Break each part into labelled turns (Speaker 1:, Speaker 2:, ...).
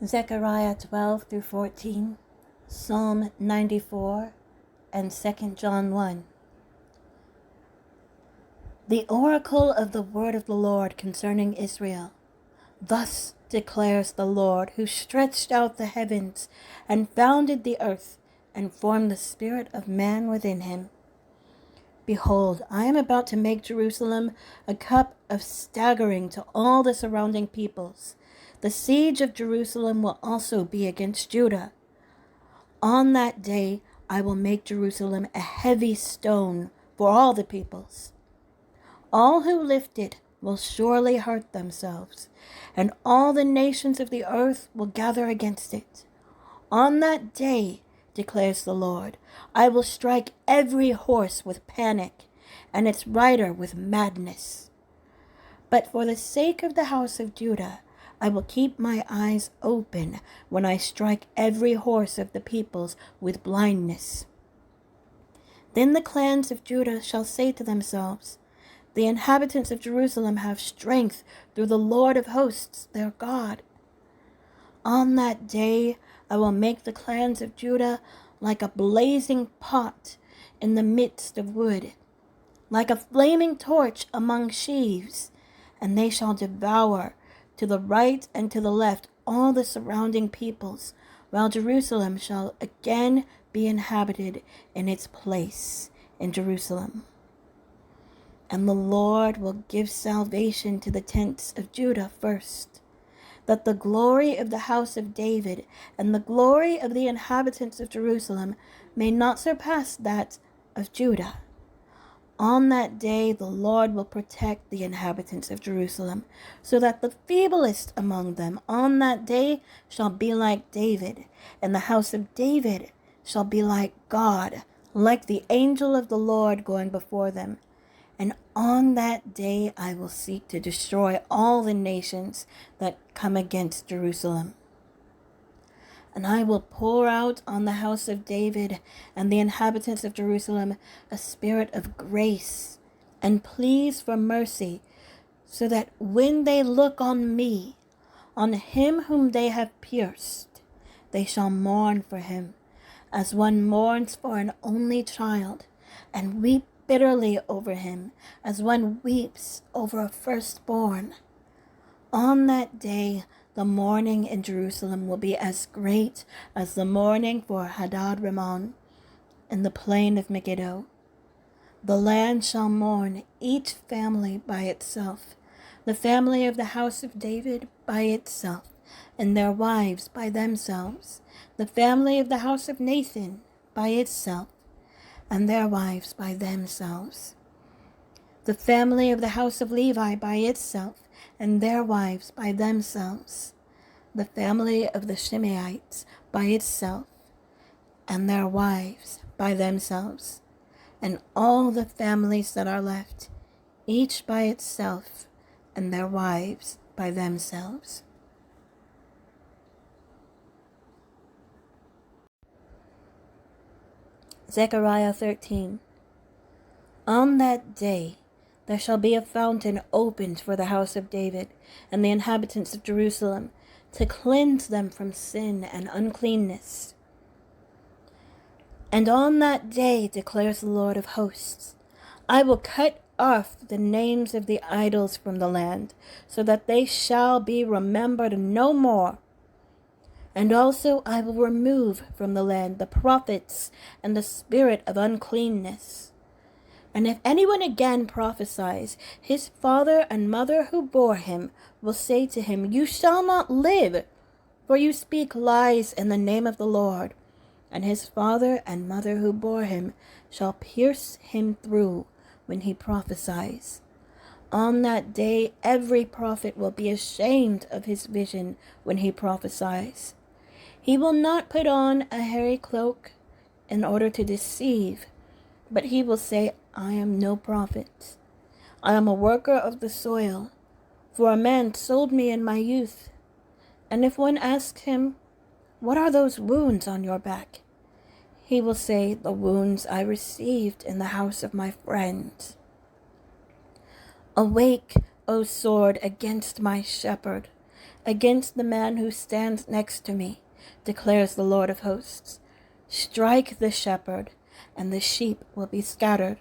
Speaker 1: Zechariah 12 through 14, Psalm 94, and 2 John 1. The oracle of the word of the Lord concerning Israel. Thus declares the Lord, who stretched out the heavens and founded the earth and formed the spirit of man within him. Behold, I am about to make Jerusalem a cup of staggering to all the surrounding peoples. The siege of Jerusalem will also be against Judah. On that day I will make Jerusalem a heavy stone for all the peoples. All who lift it will surely hurt themselves, and all the nations of the earth will gather against it. On that day, declares the Lord, I will strike every horse with panic, and its rider with madness. But for the sake of the house of Judah, I will keep my eyes open when I strike every horse of the peoples with blindness. Then the clans of Judah shall say to themselves, the inhabitants of Jerusalem have strength through the Lord of hosts, their God. On that day I will make the clans of Judah like a blazing pot in the midst of wood, like a flaming torch among sheaves, and they shall devour to the right and to the left all the surrounding peoples, while Jerusalem shall again be inhabited in its place in Jerusalem. And the Lord will give salvation to the tents of Judah first, that the glory of the house of David and the glory of the inhabitants of Jerusalem may not surpass that of Judah. On that day the Lord will protect the inhabitants of Jerusalem, so that the feeblest among them on that day shall be like David, and the house of David shall be like God, like the angel of the Lord going before them. And on that day I will seek to destroy all the nations that come against Jerusalem. And I will pour out on the house of David and the inhabitants of Jerusalem a spirit of grace and pleas for mercy, so that when they look on me, on him whom they have pierced, they shall mourn for him, as one mourns for an only child, and weep bitterly over him, as one weeps over a firstborn. On that day, the mourning in Jerusalem will be as great as the mourning for Hadad Rimmon in the plain of Megiddo. The land shall mourn, each family by itself, the family of the house of David by itself, and their wives by themselves, the family of the house of Nathan by itself, and their wives by themselves, the family of the house of Levi by itself, and their wives by themselves, the family of the Shimeites by itself, and their wives by themselves, and all the families that are left, each by itself, and their wives by themselves. Zechariah 13. On that day there shall be a fountain opened for the house of David and the inhabitants of Jerusalem, to cleanse them from sin and uncleanness. And on that day, declares the Lord of hosts, I will cut off the names of the idols from the land, so that they shall be remembered no more. And also I will remove from the land the prophets and the spirit of uncleanness. And if anyone again prophesies, his father and mother who bore him will say to him, you shall not live, for you speak lies in the name of the Lord. And his father and mother who bore him shall pierce him through when he prophesies. On that day every prophet will be ashamed of his vision when he prophesies. He will not put on a hairy cloak in order to deceive, but he will say, I am no prophet. I am a worker of the soil, for a man sold me in my youth. And if one asks him, what are those wounds on your back? He will say, the wounds I received in the house of my friend. Awake, O sword, against my shepherd, against the man who stands next to me, declares the Lord of hosts. Strike the shepherd, and the sheep will be scattered.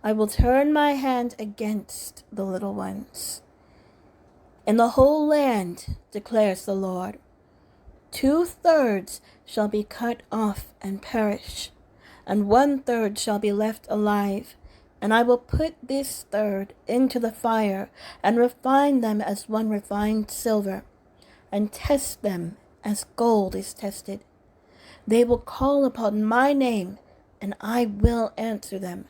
Speaker 1: I will turn my hand against the little ones. In the whole land, declares the Lord, 2/3 shall be cut off and perish, and 1/3 shall be left alive. And I will put this third into the fire, and refine them as one refines silver, and test them as gold is tested. They will call upon my name, and I will answer them.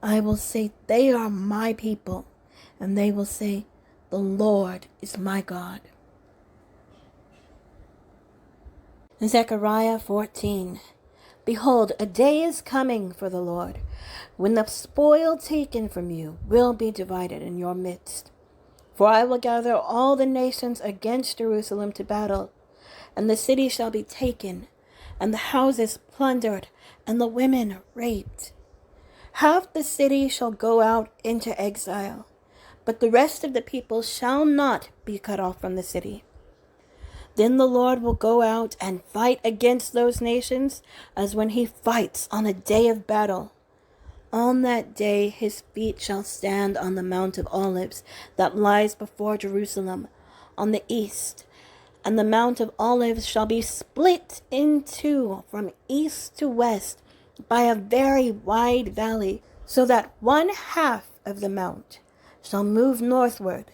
Speaker 1: I will say, they are my people, and they will say, the Lord is my God. Zechariah 14. Behold, a day is coming for the Lord, when the spoil taken from you will be divided in your midst. For I will gather all the nations against Jerusalem to battle, and the city shall be taken, and the houses plundered, and the women raped. Half the city shall go out into exile, but the rest of the people shall not be cut off from the city. Then the Lord will go out and fight against those nations as when he fights on a day of battle. On that day his feet shall stand on the Mount of Olives that lies before Jerusalem on the east, and the Mount of Olives shall be split in two from east to west by a very wide valley, so that one half of the mount shall move northward,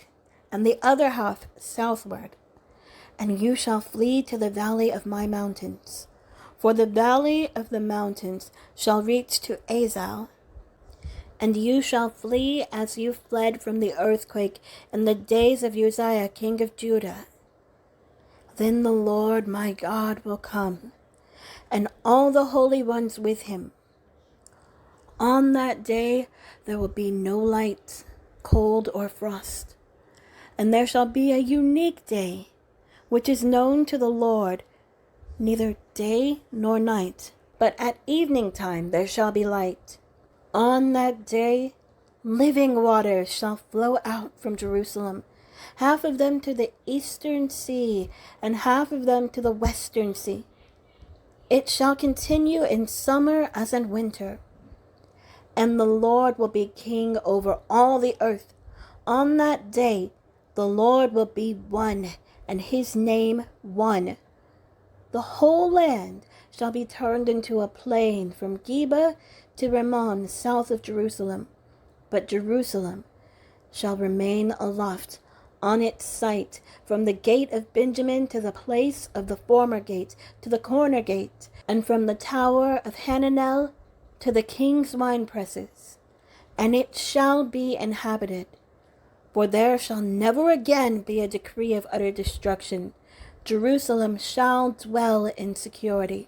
Speaker 1: and the other half southward. And you shall flee to the valley of my mountains, for the valley of the mountains shall reach to Azal. And you shall flee as you fled from the earthquake in the days of Uzziah king of Judah. Then the Lord my God will come, and all the holy ones with him. On that day there will be no light, cold, or frost, and there shall be a unique day, which is known to the Lord, neither day nor night, but at evening time there shall be light. On that day living waters shall flow out from Jerusalem, half of them to the eastern sea, and half of them to the western sea. It shall continue in summer as in winter. And the Lord will be king over all the earth. On that day the Lord will be one, and his name one. The whole land shall be turned into a plain from Geba to Rimmon south of Jerusalem. But Jerusalem shall remain aloft on its site, from the gate of Benjamin to the place of the former gate, to the corner gate, and from the tower of Hananel to the king's winepresses. And it shall be inhabited, for there shall never again be a decree of utter destruction. Jerusalem shall dwell in security.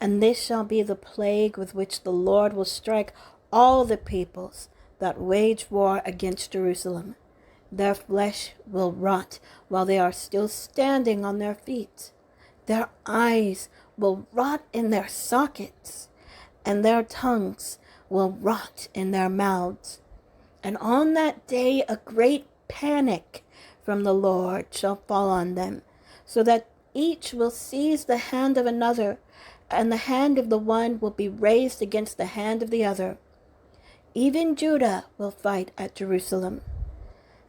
Speaker 1: And this shall be the plague with which the Lord will strike all the peoples that wage war against Jerusalem. Their flesh will rot while they are still standing on their feet. Their eyes will rot in their sockets, and their tongues will rot in their mouths. And on that day a great panic from the Lord shall fall on them, so that each will seize the hand of another, and the hand of the one will be raised against the hand of the other. Even Judah will fight at Jerusalem,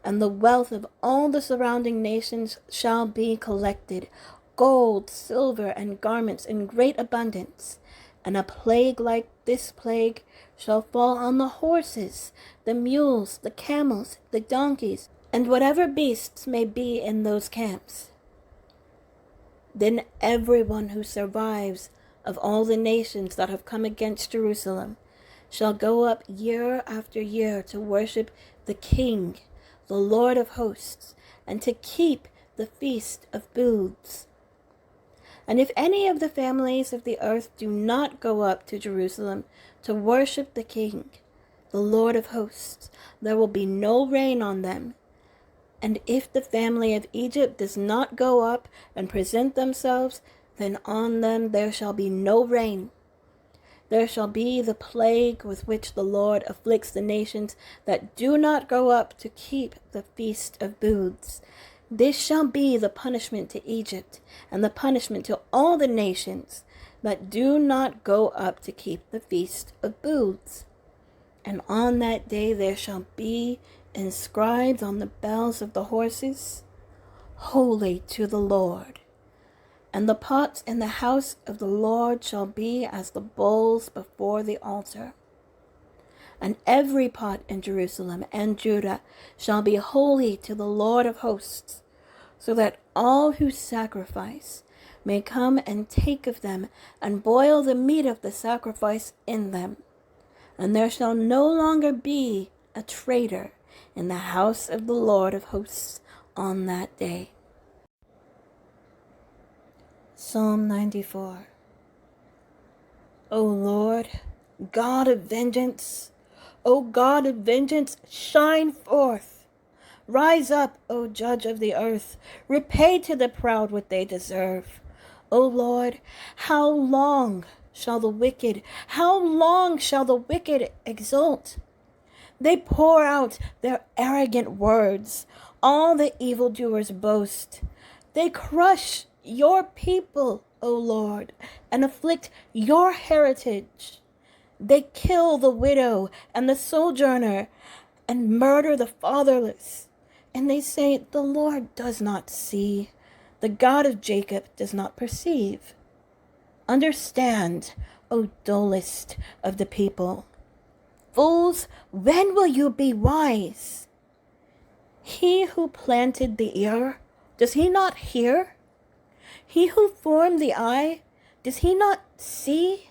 Speaker 1: and the wealth of all the surrounding nations shall be collected, gold, silver, and garments in great abundance. And a plague like this plague shall fall on the horses, the mules, the camels, the donkeys, and whatever beasts may be in those camps. Then everyone who survives of all the nations that have come against Jerusalem shall go up year after year to worship the King, the Lord of hosts, and to keep the Feast of Booths. And if any of the families of the earth do not go up to Jerusalem to worship the King, the Lord of hosts, there will be no rain on them. And if the family of Egypt does not go up and present themselves, then on them there shall be no rain. There shall be the plague with which the Lord afflicts the nations that do not go up to keep the Feast of Booths. This shall be the punishment to Egypt, and the punishment to all the nations that do not go up to keep the feast of booths. And on that day there shall be inscribed on the bells of the horses, Holy to the Lord. And the pots in the house of the Lord shall be as the bowls before the altar. And every pot in Jerusalem and Judah shall be holy to the Lord of hosts, so that all who sacrifice may come and take of them, and boil the meat of the sacrifice in them. And there shall no longer be a traitor in the house of the Lord of hosts on that day. Psalm 94. O Lord, God of vengeance, O God of vengeance, shine forth. Rise up, O Judge of the earth, repay to the proud what they deserve. O Lord, how long shall the wicked exult? They pour out their arrogant words. All the evildoers boast. They crush your people, O Lord, and afflict your heritage. They kill the widow and the sojourner and murder the fatherless. And they say, the Lord does not see. The God of Jacob does not perceive. Understand, O dullest of the people. Fools, when will you be wise? He who planted the ear, does he not hear? He who formed the eye, does he not see?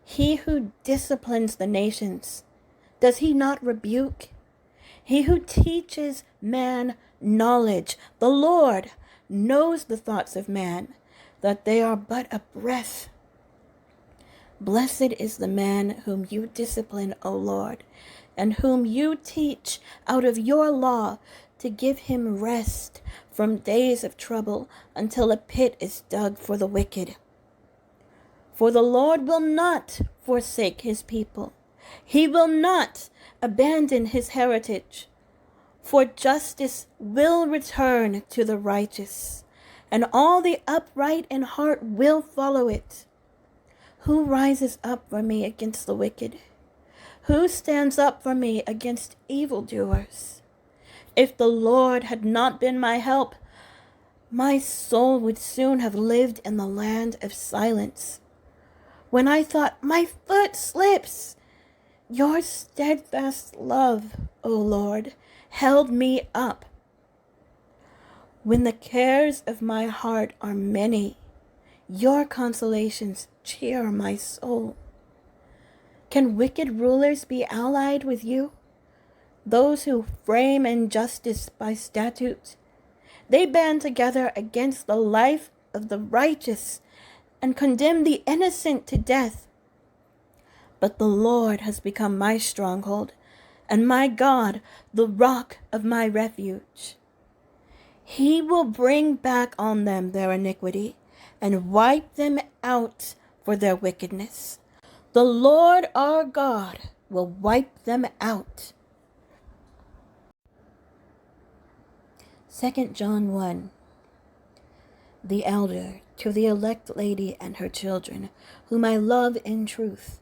Speaker 1: He who disciplines the nations, does he not rebuke? He who teaches man knowledge, the Lord, knows the thoughts of man, that they are but a breath. Blessed is the man whom you discipline, O Lord, and whom you teach out of your law to give him rest from days of trouble until a pit is dug for the wicked. For the Lord will not forsake his people. He will not abandon his heritage. For justice will return to the righteous, and all the upright in heart will follow it. Who rises up for me against the wicked? Who stands up for me against evildoers? If the Lord had not been my help, my soul would soon have lived in the land of silence. When I thought, my foot slips, your steadfast love, O Lord, held me up. When the cares of my heart are many, your consolations cheer my soul. Can wicked rulers be allied with you? Those who frame injustice by statute, they band together against the life of the righteous and condemn the innocent to death. But the Lord has become my stronghold, and my God, the rock of my refuge. He will bring back on them their iniquity, and wipe them out for their wickedness. The Lord our God will wipe them out. 2 John 1. The elder, to the elect lady and her children, whom I love in truth,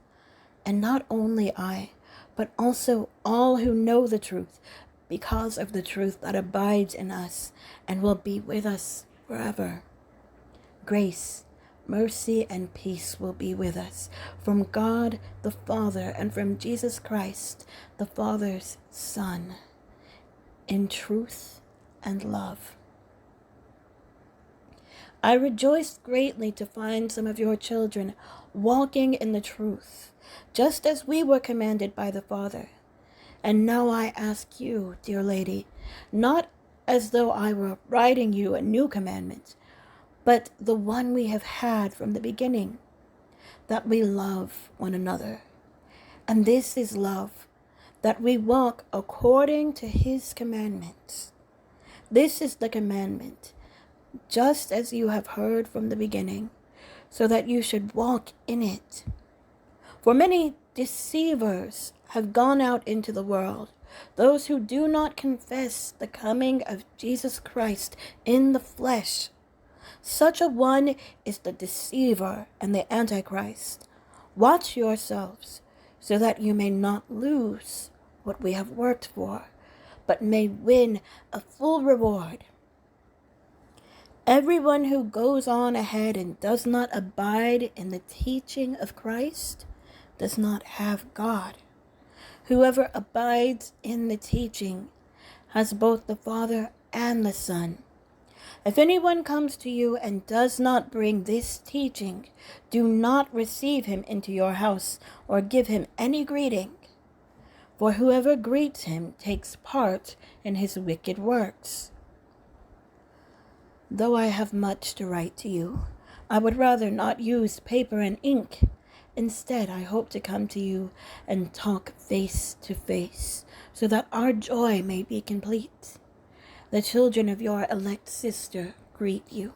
Speaker 1: and not only I, but also all who know the truth, because of the truth that abides in us and will be with us forever. Grace, mercy, and peace will be with us from God the Father and from Jesus Christ, the Father's Son, in truth and love. I rejoiced greatly to find some of your children walking in the truth, just as we were commanded by the Father. And now I ask you, dear lady, not as though I were writing you a new commandment, but the one we have had from the beginning, that we love one another. And this is love, that we walk according to his commandments. This is the commandment, just as you have heard from the beginning, so that you should walk in it. For many deceivers have gone out into the world, those who do not confess the coming of Jesus Christ in the flesh. Such a one is the deceiver and the Antichrist. Watch yourselves, so that you may not lose what we have worked for, but may win a full reward. Everyone who goes on ahead and does not abide in the teaching of Christ does not have God. Whoever abides in the teaching has both the Father and the Son. If anyone comes to you and does not bring this teaching, do not receive him into your house or give him any greeting. For whoever greets him takes part in his wicked works. Though I have much to write to you, I would rather not use paper and ink. Instead, I hope to come to you and talk face to face, so that our joy may be complete. The children of your elect sister greet you.